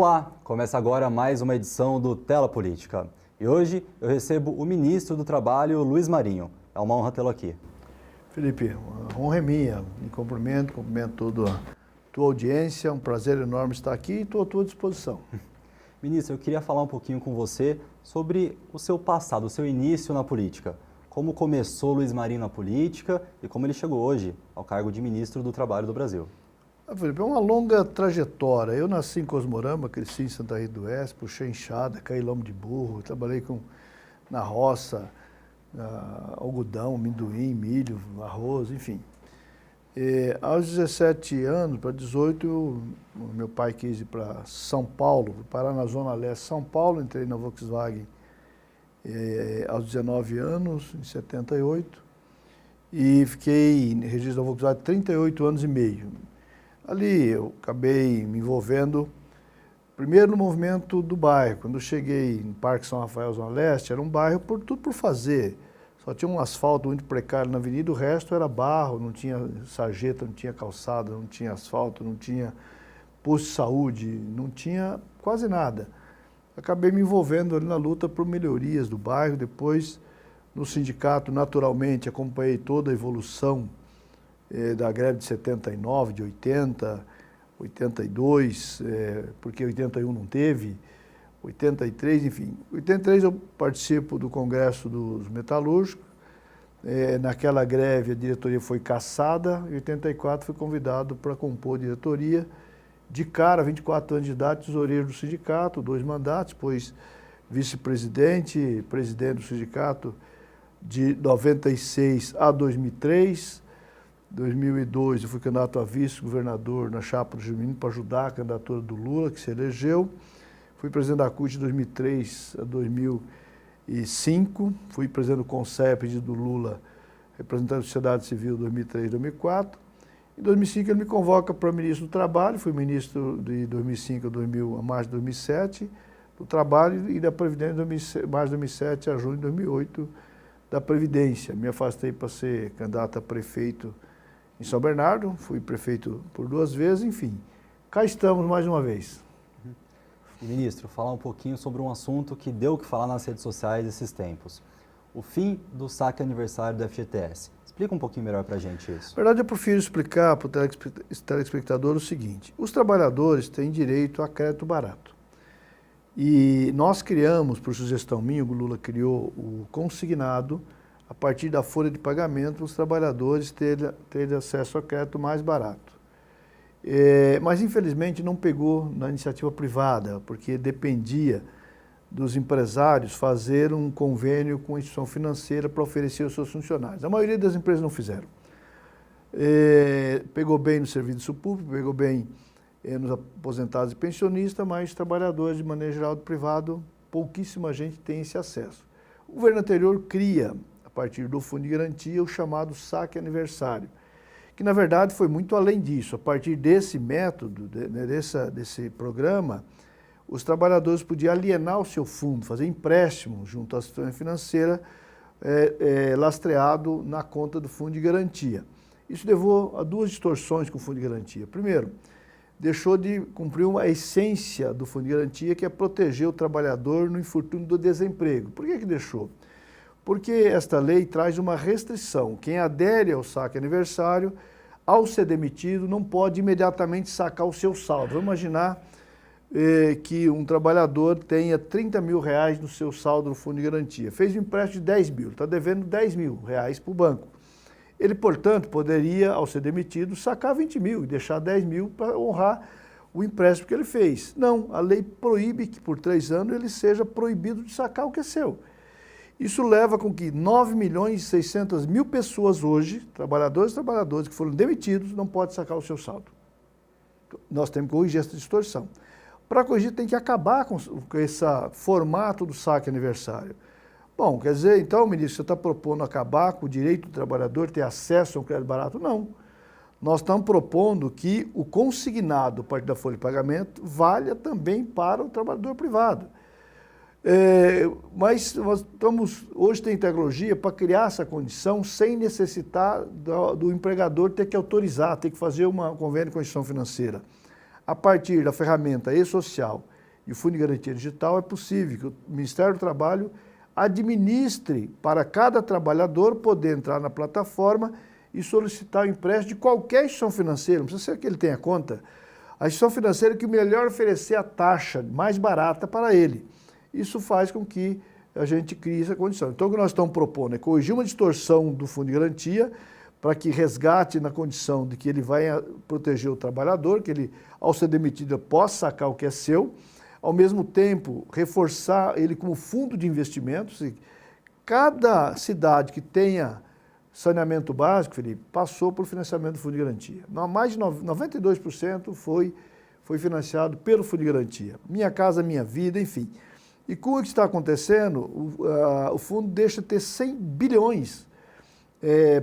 Olá, começa agora mais uma edição do Tela Política. E hoje eu recebo o ministro do Trabalho, Luiz Marinho. É uma honra tê-lo aqui. Felipe, a honra é minha. Me cumprimento toda a tua audiência. É um prazer enorme estar aqui e estou à tua disposição. Ministro, eu queria falar um pouquinho com você sobre o seu passado, o seu início na política. Como começou Luiz Marinho na política e como ele chegou hoje ao cargo de ministro do Trabalho do Brasil. Felipe, é uma longa trajetória. Eu nasci em Cosmorama, cresci em Santa Rita do Oeste, puxei enxada, caí lombo de burro, trabalhei na roça, algodão, amendoim, milho, arroz, enfim. Aos 17 anos, para 18, meu pai quis ir para São Paulo, parar na Zona Leste de São Paulo, entrei na Volkswagen aos 19 anos, em 78, e fiquei em registro da Volkswagen 38 anos e meio. Ali eu acabei me envolvendo, primeiro no movimento do bairro. Quando eu cheguei em Parque São Rafael, Zona Leste, era um bairro tudo por fazer. Só tinha um asfalto muito precário na avenida, o resto era barro, não tinha sarjeta, não tinha calçada, não tinha asfalto, não tinha posto de saúde, não tinha quase nada. Acabei me envolvendo ali na luta por melhorias do bairro. Depois, no sindicato, naturalmente, acompanhei toda a evolução da greve de 79, de 80, 82, porque 81 não teve, 83, enfim. 83 eu participo do Congresso dos Metalúrgicos. Naquela greve a diretoria foi cassada. Em 84 fui convidado para compor a diretoria. De cara, 24 anos de idade, tesoureiro do sindicato, 2 mandatos, depois vice-presidente, presidente do sindicato de 96 a 2003. 2002 eu fui candidato a vice-governador na chapa do Gilmino para ajudar a candidatura do Lula, que se elegeu. Fui presidente da CUT de 2003 a 2005. Fui presidente do CONCEP do Lula, representante da sociedade civil 2003 e 2004. Em 2005 ele me convoca para ministro do Trabalho. Fui ministro de 2005 a março de 2007 do Trabalho e da Previdência de março de 2007 a junho de 2008 da Previdência. Me afastei para ser candidato a prefeito em São Bernardo, fui prefeito por 2 vezes, enfim. Cá estamos mais uma vez. Ministro, falar um pouquinho sobre um assunto que deu o que falar nas redes sociais esses tempos. O fim do saque aniversário do FGTS. Explica um pouquinho melhor para a gente isso. Na verdade, eu prefiro explicar para o telespectador o seguinte. Os trabalhadores têm direito a crédito barato. E nós criamos, por sugestão minha, o Lula criou o consignado, a partir da folha de pagamento, os trabalhadores terem acesso a crédito mais barato. Mas, infelizmente, não pegou na iniciativa privada, porque dependia dos empresários fazer um convênio com a instituição financeira para oferecer aos seus funcionários. A maioria das empresas não fizeram. Pegou bem no serviço público, pegou bem nos aposentados e pensionistas, mas trabalhadores, de maneira geral, do privado, pouquíssima gente tem esse acesso. O governo anterior cria, a partir do Fundo de Garantia, o chamado saque aniversário, que na verdade foi muito além disso. A partir desse método, desse programa, os trabalhadores podiam alienar o seu fundo, fazer empréstimo junto à instituição financeira, lastreado na conta do Fundo de Garantia. Isso levou a 2 distorções com o Fundo de Garantia. Primeiro, deixou de cumprir uma essência do Fundo de Garantia, que é proteger o trabalhador no infortúnio do desemprego. Por que deixou? Porque esta lei traz uma restrição. Quem adere ao saque aniversário, ao ser demitido, não pode imediatamente sacar o seu saldo. Vamos imaginar que um trabalhador tenha 30 mil reais no seu saldo no Fundo de Garantia. Fez um empréstimo de 10 mil, está devendo 10 mil reais para o banco. Ele, portanto, poderia, ao ser demitido, sacar 20 mil e deixar 10 mil para honrar o empréstimo que ele fez. Não, a lei proíbe que por 3 anos ele seja proibido de sacar o que é seu. Isso leva com que 9.600.000 pessoas hoje, trabalhadores que foram demitidos, não podem sacar o seu saldo. Nós temos que corrigir essa distorção. Para corrigir, tem que acabar com esse formato do saque aniversário. Bom, quer dizer, então, ministro, você está propondo acabar com o direito do trabalhador ter acesso a um crédito barato? Não. Nós estamos propondo que o consignado, a partir da folha de pagamento, valha também para o trabalhador privado. Mas nós hoje tem tecnologia para criar essa condição sem necessitar do empregador ter que autorizar, ter que fazer um convênio com a instituição financeira. A partir da ferramenta e-social e o Fundo de Garantia Digital, é possível que o Ministério do Trabalho administre para cada trabalhador poder entrar na plataforma e solicitar o empréstimo de qualquer instituição financeira, não precisa ser que ele tenha conta. A instituição financeira que melhor oferecer a taxa mais barata para ele. Isso faz com que a gente crie essa condição. Então, o que nós estamos propondo é corrigir uma distorção do Fundo de Garantia para que resgate na condição de que ele vai proteger o trabalhador, que ele, ao ser demitido, possa sacar o que é seu, ao mesmo tempo, reforçar ele como fundo de investimentos. Cada cidade que tenha saneamento básico, Felipe, passou por financiamento do Fundo de Garantia. Mais de 92% foi financiado pelo Fundo de Garantia. Minha Casa Minha Vida, enfim. E com o que está acontecendo, o fundo deixa de ter 100 bilhões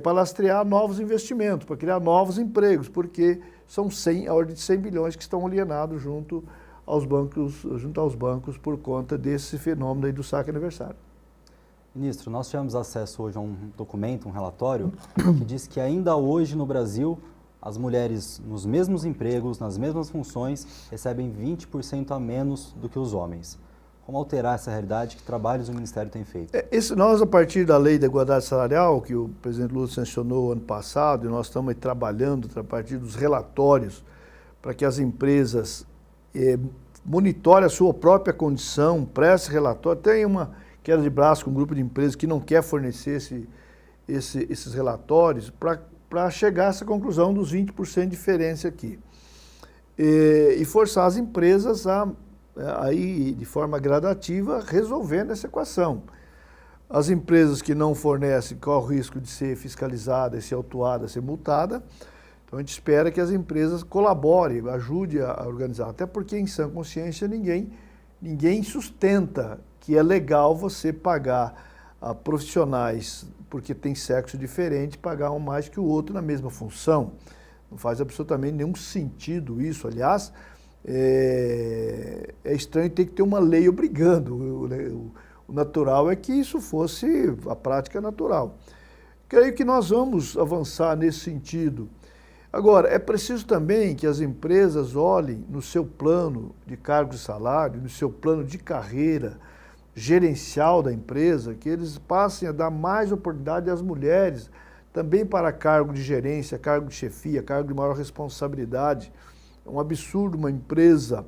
para lastrear novos investimentos, para criar novos empregos, porque são a ordem de 100 bilhões que estão alienados junto aos bancos por conta desse fenômeno aí do saque aniversário. Ministro, nós tivemos acesso hoje a um documento, um relatório, que diz que ainda hoje no Brasil as mulheres nos mesmos empregos, nas mesmas funções, recebem 20% a menos do que os homens. Como alterar essa realidade? Que trabalhos o Ministério tem feito? Nós, a partir da Lei da Igualdade Salarial, que o presidente Lula sancionou ano passado, e nós estamos aí trabalhando a partir dos relatórios para que as empresas monitorem a sua própria condição, prestem relatório. Tem uma queda de braço com um grupo de empresas que não quer fornecer esses relatórios para chegar a essa conclusão dos 20% de diferença aqui. E forçar as empresas aí de forma gradativa, resolvendo essa equação. As empresas que não fornecem correm o risco de ser fiscalizadas, ser autuadas, ser multadas. Então a gente espera que as empresas colaborem, ajudem a organizar. Até porque em sã consciência ninguém sustenta que é legal você pagar a profissionais, porque tem sexo diferente, pagar um mais que o outro na mesma função. Não faz absolutamente nenhum sentido isso. Aliás, é estranho ter que ter uma lei obrigando. O natural é que isso fosse a prática natural. Creio que nós vamos avançar nesse sentido. Agora, é preciso também que as empresas olhem no seu plano de cargo e salário, no seu plano de carreira gerencial da empresa, que eles passem a dar mais oportunidade às mulheres, também para cargo de gerência, cargo de chefia, cargo de maior responsabilidade. É um absurdo uma empresa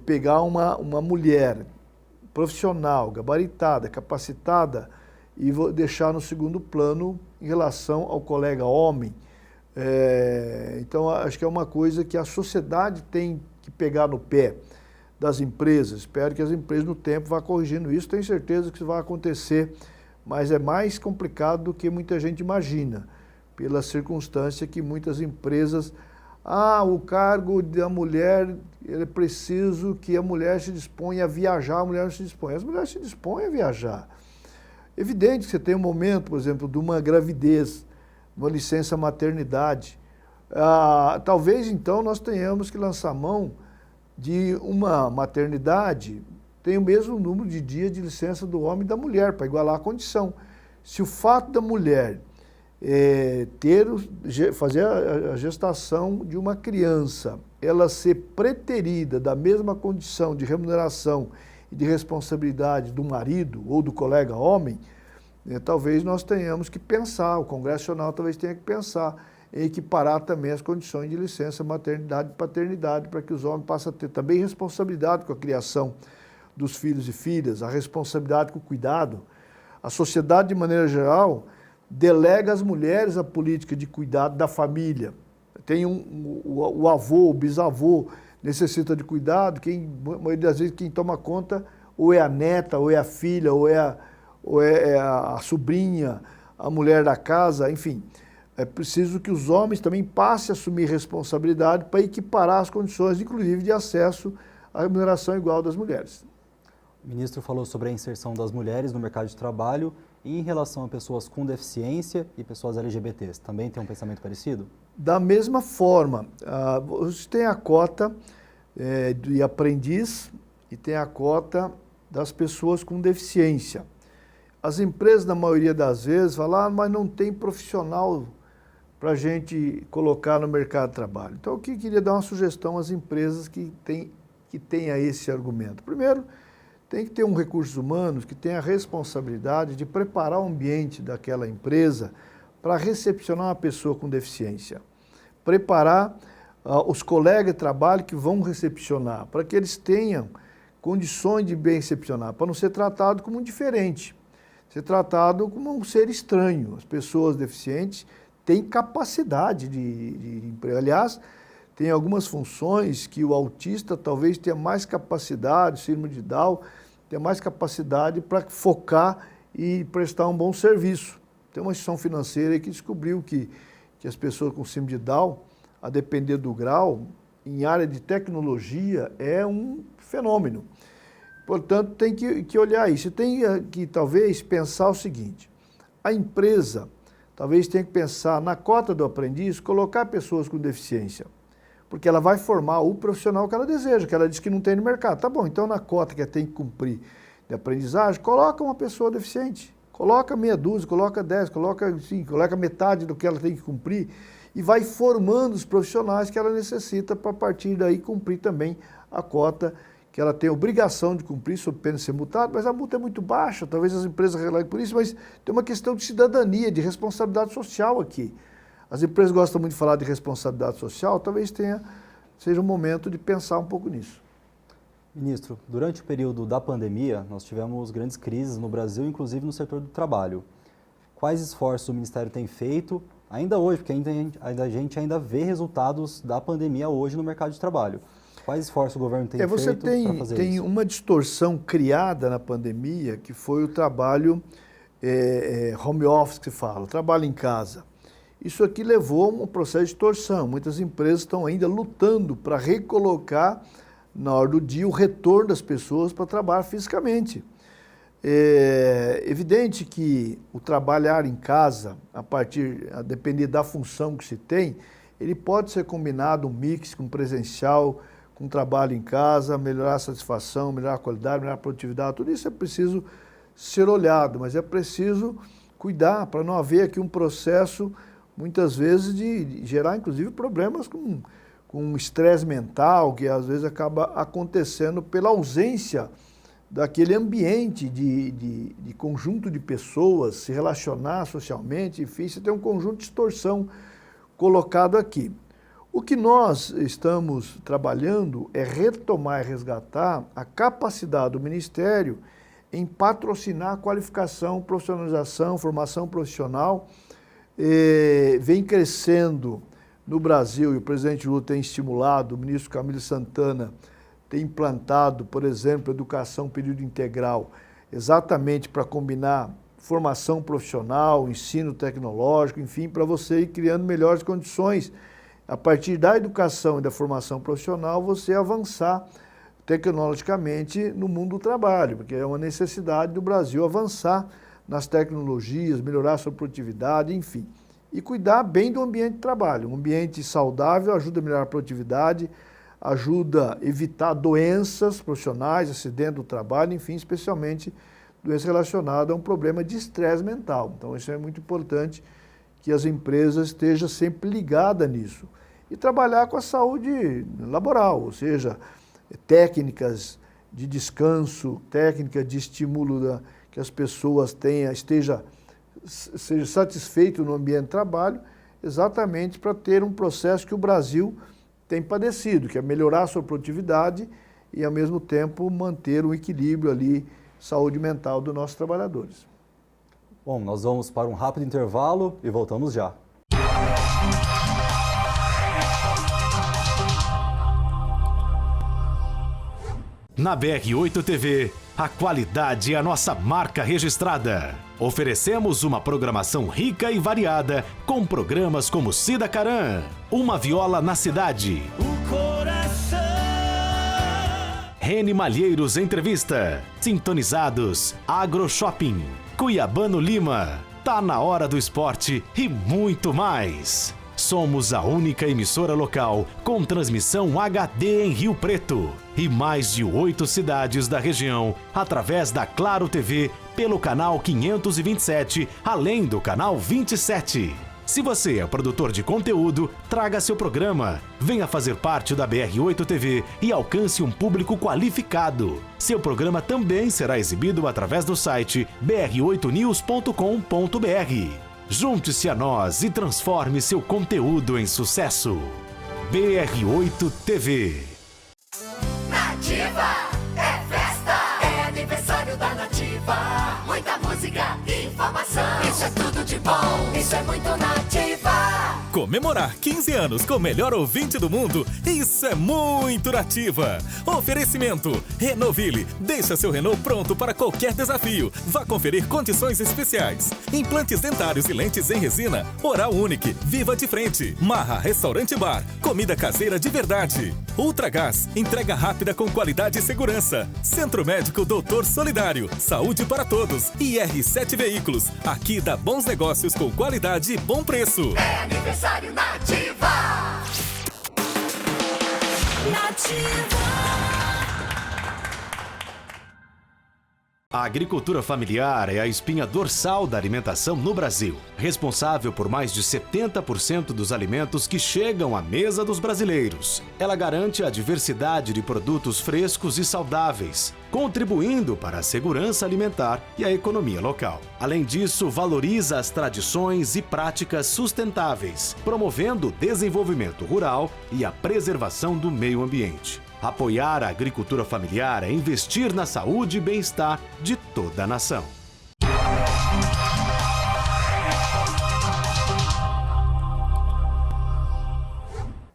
pegar uma mulher profissional, gabaritada, capacitada e deixar no segundo plano em relação ao colega homem. Então, acho que é uma coisa que a sociedade tem que pegar no pé das empresas. Espero que as empresas no tempo vá corrigindo isso. Tenho certeza que isso vai acontecer, mas é mais complicado do que muita gente imagina, pela circunstância que muitas empresas... o cargo da mulher, é preciso que a mulher se disponha a viajar, a mulher não se dispõe. As mulheres se dispõem a viajar. Evidente que você tem um momento, por exemplo, de uma gravidez, uma licença maternidade. Talvez, então, nós tenhamos que lançar mão de uma maternidade, tem o mesmo número de dias de licença do homem e da mulher, para igualar a condição. Se o fato da mulher fazer a gestação de uma criança, ela ser preterida da mesma condição de remuneração e de responsabilidade do marido ou do colega homem, talvez nós tenhamos que pensar, o Congresso Nacional talvez tenha que pensar em equiparar também as condições de licença maternidade e paternidade, para que os homens passem a ter também responsabilidade com a criação dos filhos e filhas, a responsabilidade com o cuidado. A sociedade, de maneira geral, delega às mulheres a política de cuidado da família. Tem o avô, o bisavô necessita de cuidado, a maioria das vezes quem toma conta ou é a neta, ou é a filha, ou é a sobrinha, a mulher da casa, enfim. É preciso que os homens também passem a assumir responsabilidade para equiparar as condições, inclusive de acesso à remuneração igual das mulheres. O ministro falou sobre a inserção das mulheres no mercado de trabalho e em relação a pessoas com deficiência e pessoas LGBTs. Também tem um pensamento parecido? Da mesma forma, você tem a cota de aprendiz e tem a cota das pessoas com deficiência. As empresas, na maioria das vezes, falam, mas não tem profissional para a gente colocar no mercado de trabalho. Então, eu queria dar uma sugestão às empresas que têm que tenha esse argumento? Primeiro, tem que ter um recursos humanos que tenha a responsabilidade de preparar o ambiente daquela empresa para recepcionar uma pessoa com deficiência. Preparar os colegas de trabalho que vão recepcionar, para que eles tenham condições de bem recepcionar, para não ser tratado como um diferente, ser tratado como um ser estranho. As pessoas deficientes têm capacidade de emprego. Aliás, tem algumas funções que o autista talvez tenha mais capacidade, o síndrome de Down, tenha mais capacidade para focar e prestar um bom serviço. Tem uma instituição financeira que descobriu que as pessoas com síndrome de Down, a depender do grau, em área de tecnologia, é um fenômeno. Portanto, tem que olhar isso. Tem que, talvez, pensar o seguinte: a empresa talvez tenha que pensar na cota do aprendiz, colocar pessoas com deficiência, porque ela vai formar o profissional que ela deseja, que ela diz que não tem no mercado. Tá bom, então na cota que ela tem que cumprir de aprendizagem, coloca uma pessoa deficiente. Coloca meia dúzia, coloca 10, coloca metade do que ela tem que cumprir e vai formando os profissionais que ela necessita para, a partir daí, cumprir também a cota que ela tem obrigação de cumprir, sob pena de ser multada, mas a multa é muito baixa, talvez as empresas releguem por isso, mas tem uma questão de cidadania, de responsabilidade social aqui. As empresas gostam muito de falar de responsabilidade social, talvez seja um momento de pensar um pouco nisso. Ministro, durante o período da pandemia, nós tivemos grandes crises no Brasil, inclusive no setor do trabalho. Quais esforços o Ministério tem feito, ainda hoje, porque a gente ainda vê resultados da pandemia hoje no mercado de trabalho? Quais esforços o governo tem feito para fazer isso? Você tem uma distorção criada na pandemia, que foi o trabalho home office, que se fala, trabalho em casa. Isso aqui levou a um processo de distorção. Muitas empresas estão ainda lutando para recolocar, na hora do dia, o retorno das pessoas para trabalhar fisicamente. É evidente que o trabalhar em casa, a depender da função que se tem, ele pode ser combinado, um mix com presencial, com trabalho em casa, melhorar a satisfação, melhorar a qualidade, melhorar a produtividade, tudo isso é preciso ser olhado, mas é preciso cuidar para não haver aqui um processo, muitas vezes, de gerar, inclusive, problemas com estresse mental, que às vezes acaba acontecendo pela ausência daquele ambiente de conjunto de pessoas, se relacionar socialmente, enfim, você tem um conjunto de distorção colocado aqui. O que nós estamos trabalhando é retomar e resgatar a capacidade do Ministério em patrocinar a qualificação, profissionalização, formação profissional. Vem crescendo no Brasil, e o presidente Lula tem estimulado, o ministro Camilo Santana tem implantado, por exemplo, educação período integral, exatamente para combinar formação profissional, ensino tecnológico, enfim, para você ir criando melhores condições. A partir da educação e da formação profissional, você avançar tecnologicamente no mundo do trabalho, porque é uma necessidade do Brasil avançar nas tecnologias, melhorar a sua produtividade, enfim. E cuidar bem do ambiente de trabalho. Um ambiente saudável ajuda a melhorar a produtividade, ajuda a evitar doenças profissionais, acidentes do trabalho, enfim, especialmente doenças relacionadas a um problema de estresse mental. Então, isso é muito importante, que as empresas estejam sempre ligadas nisso. E trabalhar com a saúde laboral, ou seja, técnicas de descanso, técnicas de estímulo que as pessoas seja satisfeito no ambiente de trabalho, exatamente para ter um processo que o Brasil tem padecido, que é melhorar a sua produtividade e, ao mesmo tempo, manter um equilíbrio ali, saúde mental dos nossos trabalhadores. Bom, nós vamos para um rápido intervalo e voltamos já. Na BR-8 TV, a qualidade é a nossa marca registrada. Oferecemos uma programação rica e variada, com programas como Cida Caram, Uma Viola na Cidade, O Coração, Rene Malheiros Entrevista, Sintonizados, Agro Shopping, Cuiabano Lima, Tá na Hora do Esporte e muito mais. Somos a única emissora local com transmissão HD em Rio Preto e mais de 8 cidades da região através da Claro TV pelo canal 527, além do canal 27. Se você é produtor de conteúdo, traga seu programa. Venha fazer parte da BR8 TV e alcance um público qualificado. Seu programa também será exibido através do site br8news.com.br. Junte-se a nós e transforme seu conteúdo em sucesso. BR8 TV. Nativa é festa, é aniversário da Nativa. Muita música e informação, isso é tudo de bom, isso é muito Nativa. Comemorar 15 anos com o melhor ouvinte do mundo, isso é muito Nativa. Oferecimento Renoville, deixa seu Renault pronto para qualquer desafio. Vá conferir condições especiais. Implantes dentários e lentes em resina, Oral Unique, Viva de Frente. Marra Restaurante Bar, comida caseira de verdade. Ultragás, entrega rápida com qualidade e segurança. Centro Médico Doutor Solidário, saúde para todos. E R7 Veículos, aqui dá bons negócios com qualidade e bom preço. É aniversário Nativa. Nativa. A agricultura familiar é a espinha dorsal da alimentação no Brasil, responsável por mais de 70% dos alimentos que chegam à mesa dos brasileiros. Ela garante a diversidade de produtos frescos e saudáveis, contribuindo para a segurança alimentar e a economia local. Além disso, valoriza as tradições e práticas sustentáveis, promovendo o desenvolvimento rural e a preservação do meio ambiente. Apoiar a agricultura familiar é investir na saúde e bem-estar de toda a nação.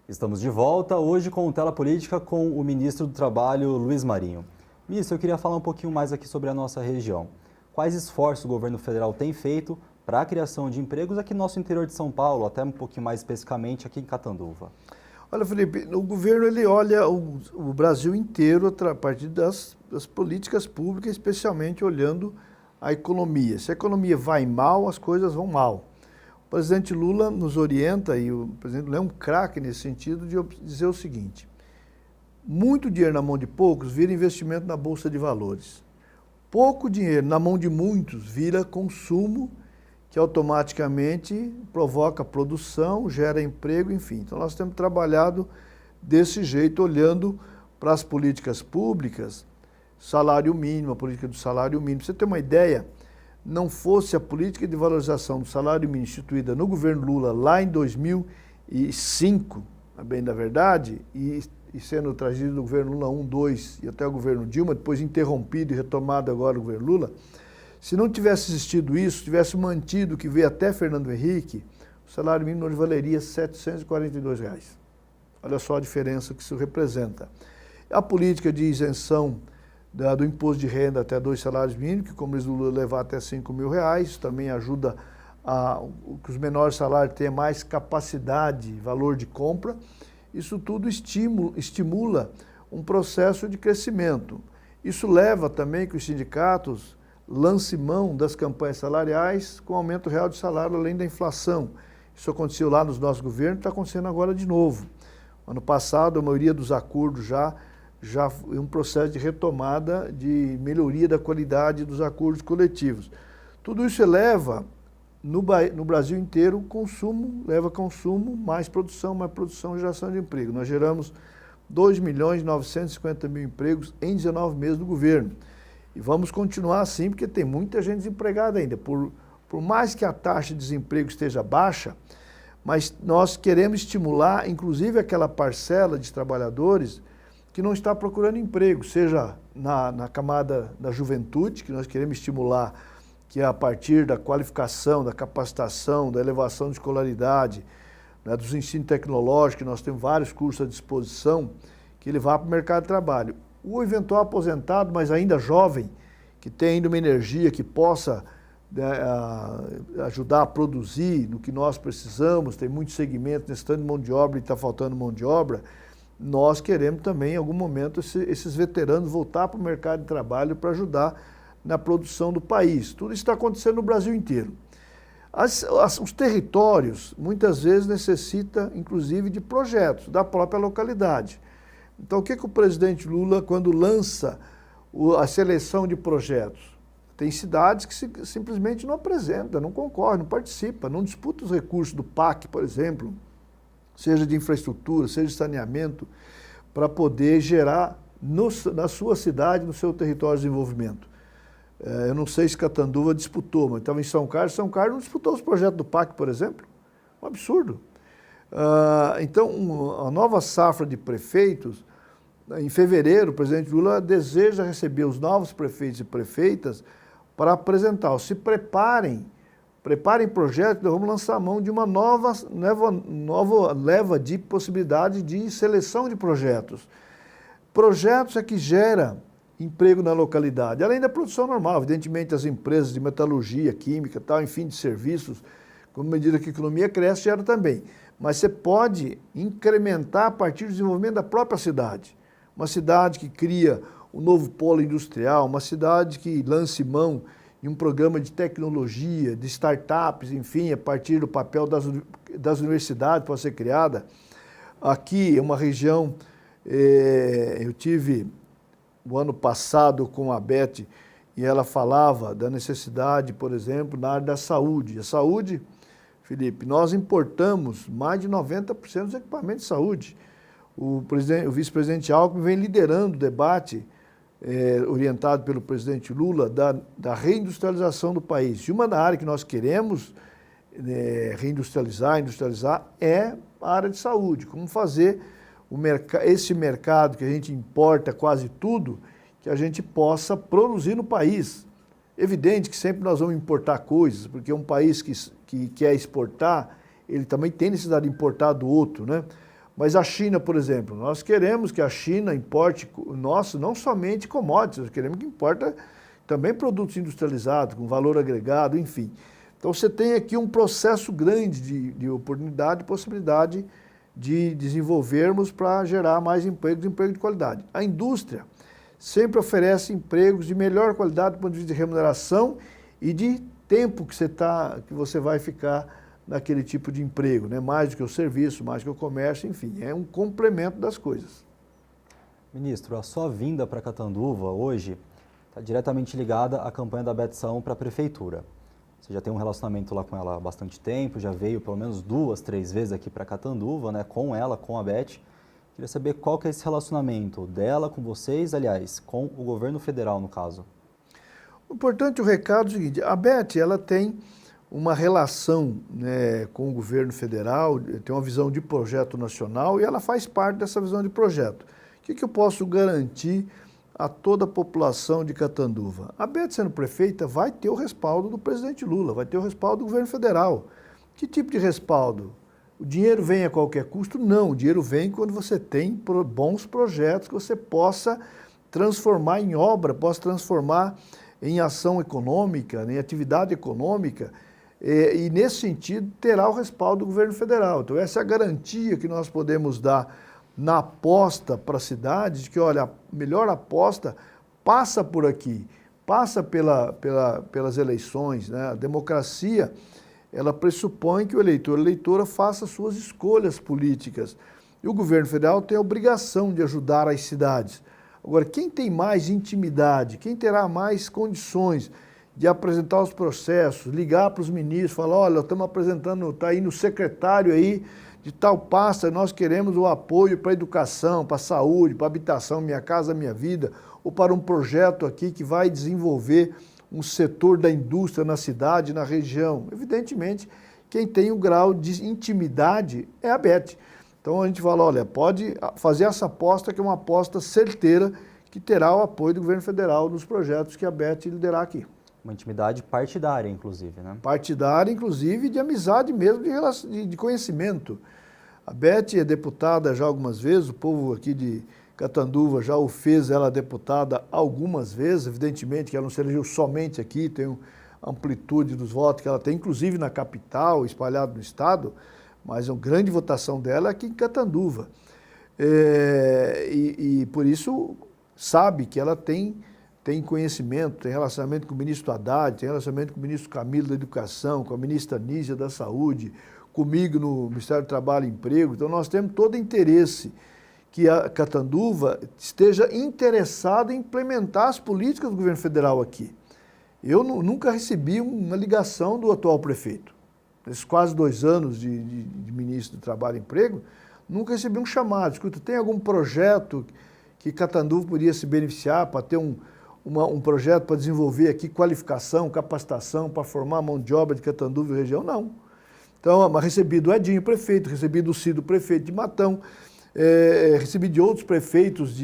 Estamos de volta hoje com o Tela Política com o ministro do Trabalho, Luiz Marinho. Ministro, eu queria falar um pouquinho mais aqui sobre a nossa região. Quais esforços o governo federal tem feito para a criação de empregos aqui no nosso interior de São Paulo, até um pouquinho mais especificamente aqui em Catanduva? Olha, Felipe, o governo ele olha o Brasil inteiro a partir das políticas públicas, especialmente olhando a economia. Se a economia vai mal, as coisas vão mal. O presidente Lula nos orienta, e o presidente Lula é um craque nesse sentido, de dizer o seguinte: muito dinheiro na mão de poucos vira investimento na Bolsa de Valores. Pouco dinheiro na mão de muitos vira consumo, que automaticamente provoca produção, gera emprego, enfim. Então nós temos trabalhado desse jeito, olhando para as políticas públicas, salário mínimo, a política do salário mínimo. Pra você ter uma ideia, não fosse a política de valorização do salário mínimo instituída no governo Lula lá em 2005, a bem da verdade, e sendo trazido do governo Lula 1, 2 e até o governo Dilma, depois interrompido e retomado agora no governo Lula, se não tivesse existido isso, tivesse mantido o que veio até Fernando Henrique, o salário mínimo hoje valeria R$ 742. Olha só a diferença que isso representa. A política de isenção do imposto de renda até 2 salários mínimos, que como diz o Lula, levar até R$5.000, também ajuda a que os menores salários tenham mais capacidade, valor de compra. Isso tudo estimula um processo de crescimento. Isso leva também que os sindicatos lance mão das campanhas salariais com aumento real de salário além da inflação. Isso aconteceu lá nos nossos governos, está acontecendo agora de novo. Ano passado, a maioria dos acordos já foi um processo de retomada, de melhoria da qualidade dos acordos coletivos. Tudo isso eleva, no Brasil inteiro, consumo, leva consumo, mais produção, geração de emprego. Nós geramos 2.950.000 empregos em 19 meses do governo. E vamos continuar assim, porque tem muita gente desempregada ainda. Por mais que a taxa de desemprego esteja baixa, mas nós queremos estimular, inclusive, aquela parcela de trabalhadores que não está procurando emprego, seja na camada da juventude, que nós queremos estimular, que é a partir da qualificação, da capacitação, da elevação de escolaridade, né, dos ensinos tecnológicos, que nós temos vários cursos à disposição, que ele vá para o mercado de trabalho. O eventual aposentado, mas ainda jovem, que tem ainda uma energia que possa ajudar a produzir no que nós precisamos, tem muitos segmentos necessitando de mão de obra e está faltando mão de obra, nós queremos também, em algum momento, esses veteranos voltar para o mercado de trabalho para ajudar na produção do país. Tudo isso está acontecendo no Brasil inteiro. Os territórios, muitas vezes, necessitam, inclusive, de projetos da própria localidade. Então, o que o presidente Lula, quando lança a seleção de projetos? tem cidades que simplesmente não apresentam, não concorrem, não participam, não disputam os recursos do PAC, por exemplo, seja de infraestrutura, seja de saneamento, para poder gerar na sua cidade, no seu território de desenvolvimento. Eu não sei se Catanduva disputou, mas estava em São Carlos não disputou os projetos do PAC, por exemplo. Um absurdo. Então, a nova safra de prefeitos, em fevereiro, o presidente Lula deseja receber os novos prefeitos e prefeitas para apresentar. Se preparem projetos, nós vamos lançar a mão de uma nova leva de possibilidade de seleção de projetos. Projetos é que gera emprego na localidade, além da produção normal, evidentemente as empresas de metalurgia, química, tal, enfim, de serviços, com medida que a economia cresce, gera também. Mas você pode incrementar a partir do desenvolvimento da própria cidade. Uma cidade que cria um novo polo industrial, uma cidade que lance mão em um programa de tecnologia, de startups, enfim, a partir do papel das universidades para ser criada. Aqui é uma região, eu tive o ano passado com a Beth e ela falava da necessidade, por exemplo, na área da saúde. A saúde, Felipe, nós importamos mais de 90% dos equipamentos de saúde. O vice-presidente Alckmin vem liderando o debate orientado pelo presidente Lula da reindustrialização do país. E uma da área que nós queremos industrializar é a área de saúde. Como fazer esse mercado que a gente importa quase tudo, que a gente possa produzir no país. Evidente que sempre nós vamos importar coisas, porque um país que quer exportar, ele também tem necessidade de importar do outro, né? Mas a China, por exemplo, nós queremos que a China importe não somente commodities, nós queremos que importe também produtos industrializados, com valor agregado, enfim. Então você tem aqui um processo grande de oportunidade e possibilidade de desenvolvermos para gerar mais empregos de qualidade. A indústria sempre oferece empregos de melhor qualidade do ponto de vista de remuneração e de tempo que você vai ficar naquele tipo de emprego, né? Mais do que o serviço, mais do que o comércio, enfim, é um complemento das coisas. Ministro, a sua vinda para Catanduva hoje está diretamente ligada à campanha da Beth Saão para a Prefeitura. Você já tem um relacionamento lá com ela há bastante tempo, já veio pelo menos 2, 3 vezes aqui para Catanduva, né, com ela, com a Beth. Queria saber qual que é esse relacionamento dela com vocês, aliás, com o governo federal, no caso. O importante, o recado é o seguinte, a Beth, ela tem uma relação, né, com o governo federal, tem uma visão de projeto nacional e ela faz parte dessa visão de projeto. O que eu posso garantir a toda a população de Catanduva? A Beth, sendo prefeita, vai ter o respaldo do presidente Lula, vai ter o respaldo do governo federal. Que tipo de respaldo? O dinheiro vem a qualquer custo? Não, o dinheiro vem quando você tem bons projetos que você possa transformar em obra, possa transformar em ação econômica, em atividade econômica, e nesse sentido terá o respaldo do governo federal. Então essa é a garantia que nós podemos dar na aposta para a cidade, de que, olha, a melhor aposta passa por aqui, passa pelas eleições, né? A democracia, ela pressupõe que o eleitor, a eleitora faça suas escolhas políticas. E o governo federal tem a obrigação de ajudar as cidades. Agora, quem tem mais intimidade, quem terá mais condições de apresentar os processos, ligar para os ministros, falar, olha, estamos apresentando, está aí no secretário aí de tal pasta, nós queremos o apoio para a educação, para a saúde, para a habitação, Minha Casa Minha Vida, ou para um projeto aqui que vai desenvolver um setor da indústria na cidade, na região. Evidentemente, quem tem o grau de intimidade é a Beth. Então a gente fala, olha, pode fazer essa aposta, que é uma aposta certeira, que terá o apoio do governo federal nos projetos que a Beth liderar aqui. Uma intimidade partidária, inclusive, né? Partidária, inclusive, de amizade mesmo, de conhecimento. A Beth é deputada já algumas vezes, o povo aqui de Catanduva já o fez ela deputada algumas vezes, evidentemente que ela não se elegeu somente aqui, tem a amplitude dos votos que ela tem, inclusive na capital, espalhado no estado, mas a grande votação dela é aqui em Catanduva. E por isso sabe que ela tem conhecimento, tem relacionamento com o ministro Haddad, tem relacionamento com o ministro Camilo da Educação, com a ministra Nízia da Saúde, comigo no Ministério do Trabalho e Emprego. Então nós temos todo interesse que a Catanduva esteja interessada em implementar as políticas do governo federal aqui. Eu nunca recebi uma ligação do atual prefeito. Nesses quase 2 anos de ministro do Trabalho e Emprego, nunca recebi um chamado. Escuta, tem algum projeto que Catanduva poderia se beneficiar para ter um projeto para desenvolver aqui qualificação, capacitação, para formar a mão de obra de Catanduva e região? Não. Então, recebi do Edinho, prefeito, recebi do Cido, prefeito de Matão, recebi de outros prefeitos,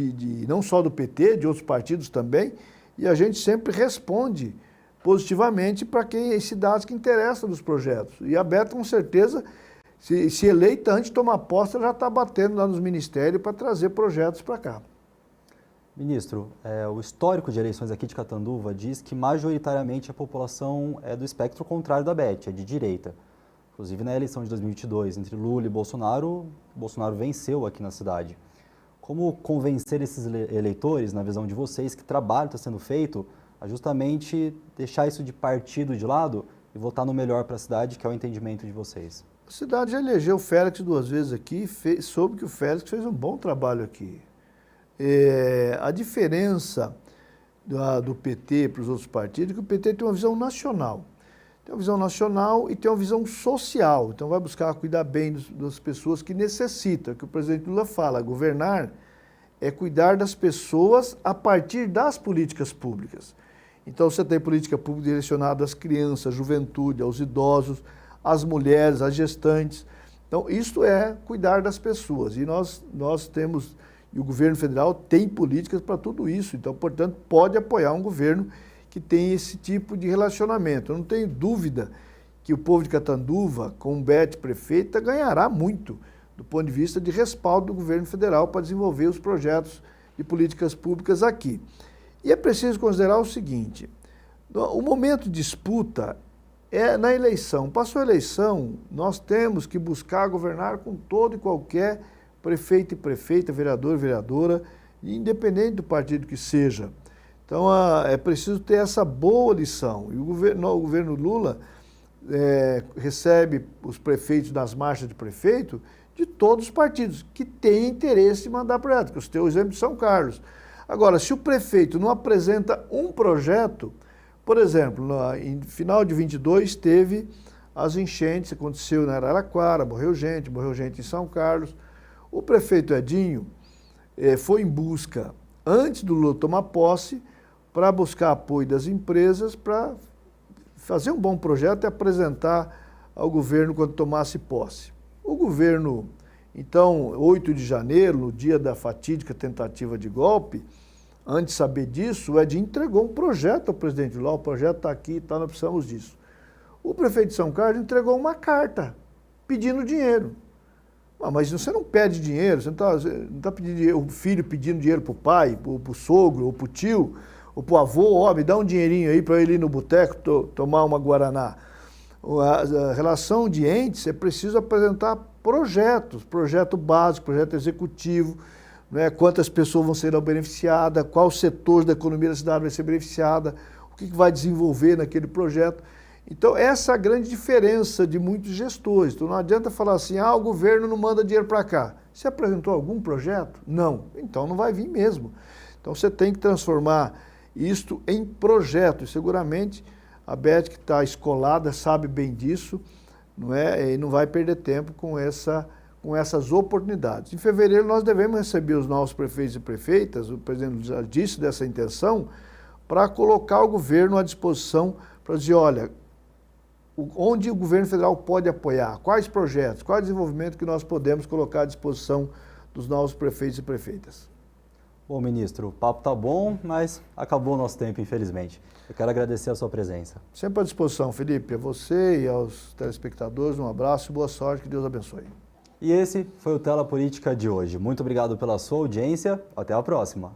não só do PT, de outros partidos também, e a gente sempre responde positivamente para as cidades que interessam dos projetos. E a Beta, com certeza, se eleita antes de tomar posse, ela já está batendo lá nos ministérios para trazer projetos para cá. Ministro, o histórico de eleições aqui de Catanduva diz que majoritariamente a população é do espectro contrário da Beth, é de direita. Inclusive na eleição de 2022, entre Lula e Bolsonaro venceu aqui na cidade. Como convencer esses eleitores, na visão de vocês, que trabalho está sendo feito, a justamente deixar isso de partido de lado e votar no melhor para a cidade, que é o entendimento de vocês? A cidade já elegeu o Félix 2 vezes aqui, soube que o Félix fez um bom trabalho aqui. A diferença do PT para os outros partidos é que o PT tem uma visão nacional. Tem uma visão nacional e tem uma visão social. Então vai buscar cuidar bem das pessoas que necessitam. Que o presidente Lula fala, governar é cuidar das pessoas a partir das políticas públicas. Então você tem política pública direcionada às crianças, à juventude, aos idosos, às mulheres, às gestantes. Então isso é cuidar das pessoas. E nós temos, e o governo federal tem políticas para tudo isso. Então, portanto, pode apoiar um governo que tem esse tipo de relacionamento. Eu não tenho dúvida que o povo de Catanduva, com o Beth prefeita, ganhará muito do ponto de vista de respaldo do governo federal para desenvolver os projetos de políticas públicas aqui. E é preciso considerar o seguinte, o momento de disputa é na eleição. Passou a eleição, nós temos que buscar governar com todo e qualquer prefeito e prefeita, vereador e vereadora, independente do partido que seja. Então, é preciso ter essa boa lição. E o governo Lula recebe os prefeitos das marchas de prefeito de todos os partidos que têm interesse em mandar projeto. Eu citei o exemplo de São Carlos. Agora, se o prefeito não apresenta um projeto, por exemplo, em final de 22 teve as enchentes, aconteceu na Araraquara, morreu gente em São Carlos. O prefeito Edinho foi em busca, antes do Lula tomar posse, para buscar apoio das empresas, para fazer um bom projeto e apresentar ao governo quando tomasse posse. O governo, então, 8 de janeiro, no dia da fatídica tentativa de golpe, antes de saber disso, o Edinho entregou um projeto ao presidente Lula, o projeto está aqui, nós precisamos disso. O prefeito de São Carlos entregou uma carta pedindo dinheiro. Mas você não pede dinheiro, você não está pedindo o filho pedindo dinheiro para o pai, para o sogro, ou para o tio, ou para o avô, me dá um dinheirinho aí para ele ir no boteco tomar uma guaraná. A relação de entes é preciso apresentar projetos, projeto básico, projeto executivo, né, quantas pessoas vão ser beneficiadas, qual setor da economia da cidade vai ser beneficiada, o que vai desenvolver naquele projeto. Então, essa é a grande diferença de muitos gestores. Então, não adianta falar assim, o governo não manda dinheiro para cá. Você apresentou algum projeto? Não. Então, não vai vir mesmo. Então, você tem que transformar isto em projeto. E, seguramente, a Beth, que está escolada, sabe bem disso, não é? E não vai perder tempo com essas oportunidades. Em fevereiro, nós devemos receber os novos prefeitos e prefeitas, o presidente já disse dessa intenção, para colocar o governo à disposição para dizer, olha, onde o governo federal pode apoiar, quais projetos, qual desenvolvimento que nós podemos colocar à disposição dos novos prefeitos e prefeitas. Bom, ministro, o papo está bom, mas acabou o nosso tempo, infelizmente. Eu quero agradecer a sua presença. Sempre à disposição, Felipe, a você e aos telespectadores, um abraço e boa sorte, que Deus abençoe. E esse foi o Tela Política de hoje. Muito obrigado pela sua audiência, até a próxima.